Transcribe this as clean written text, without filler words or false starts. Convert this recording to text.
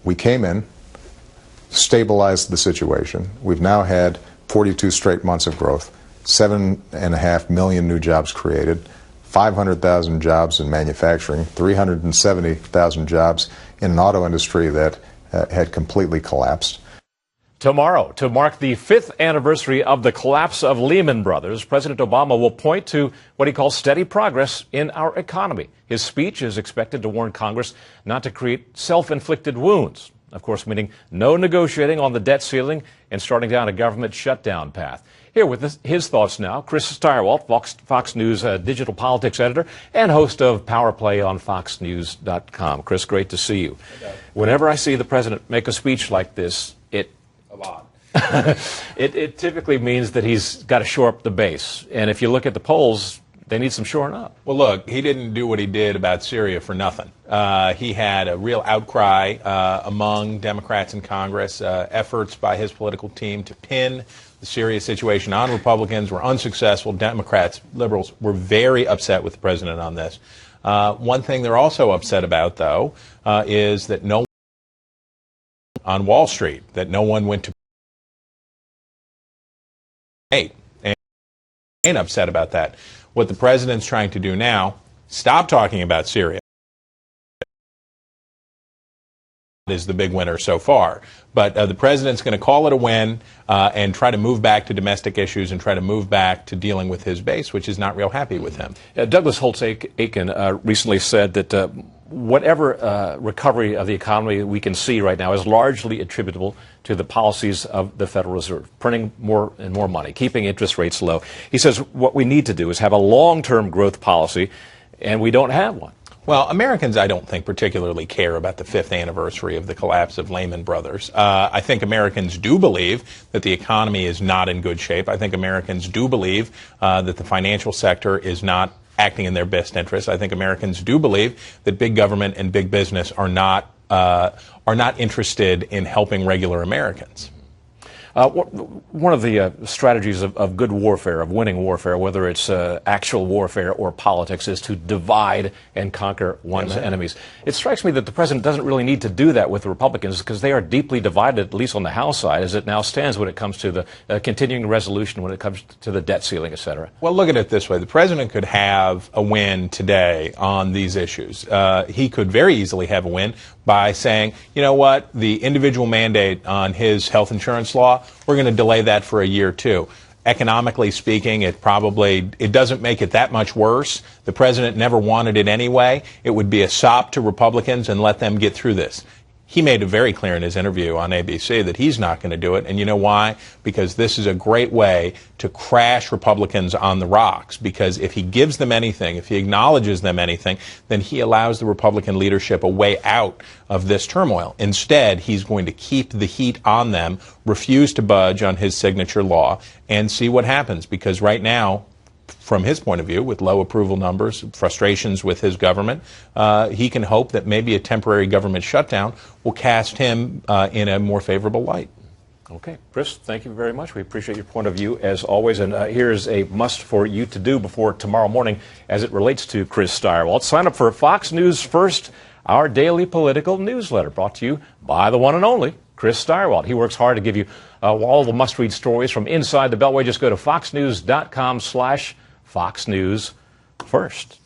We came in, stabilized the situation. We've now had 42 straight months of growth, 7.5 million new jobs created, 500,000 jobs in manufacturing, 370,000 jobs in an auto industry that had completely collapsed. Tomorrow, to mark the 5th anniversary of the collapse of Lehman Brothers, President Obama will point to what he calls steady progress in our economy. His speech is expected to warn Congress not to create self-inflicted wounds, of course, meaning no negotiating on the debt ceiling and starting down a government shutdown path. Here with his thoughts now, Chris Stirewalt, Fox News digital politics editor and host of Power Play on FoxNews.com. Chris, great to see you. Whenever I see the president make a speech like this, it typically means that he's got to shore up the base. And if you look at the polls, they need some shoring up. Well, look, he didn't do what he did about Syria for nothing. He had a real outcry among Democrats in Congress. Efforts by his political team to pin the Syria situation on Republicans were unsuccessful. Democrats, liberals, were very upset with the president on this. One thing they're also upset about, though, is that no one on Wall Street, that no one went to and upset about that. What the president's trying to do now, stop talking about Syria, is the big winner so far. But the president's going to call it a win and try to move back to domestic issues and try to move back to dealing with his base, which is not real happy with him. Douglas Holtz-Eakin recently said that whatever recovery of the economy we can see right now is largely attributable to the policies of the Federal Reserve, printing more and more money, keeping interest rates low. He says what we need to do is have a long-term growth policy, and we don't have one. Well, Americans, I don't think, particularly care about the 5th anniversary of the collapse of Lehman Brothers. I think Americans do believe that the economy is not in good shape. I think Americans do believe that the financial sector is not acting in their best interest. I think Americans do believe that big government and big business are not interested in helping regular Americans. One of the strategies of good warfare, of winning warfare, whether it's actual warfare or politics, is to divide and conquer one's enemies. It strikes me that the president doesn't really need to do that with the Republicans because they are deeply divided, at least on the House side, as it now stands when it comes to the continuing resolution, when it comes to the debt ceiling, et cetera. Well, look at it this way. The president could have a win today on these issues. He could very easily have a win by saying, you know what, the individual mandate on his health insurance law, we're going to delay that for a year or two. Economically speaking, it doesn't make it that much worse. The president never wanted it anyway. It would be a sop to Republicans and let them get through this. He made it very clear in his interview on ABC that he's not going to do it. And you know why? Because this is a great way to crash Republicans on the rocks. Because if he gives them anything, if he acknowledges them anything, then he allows the Republican leadership a way out of this turmoil. Instead, he's going to keep the heat on them, refuse to budge on his signature law, and see what happens. Because right now, from his point of view, with low approval numbers, frustrations with his government, he can hope that maybe a temporary government shutdown will cast him in a more favorable light. Okay. Chris, thank you very much. We appreciate your point of view, as always. And here's a must for you to do before tomorrow morning as it relates to Chris Stirewalt. Sign up for Fox News First, our daily political newsletter, brought to you by the one and only Chris Stirewalt. He works hard to give you all the must-read stories from inside the Beltway. Just go to foxnews.com/Fox News First.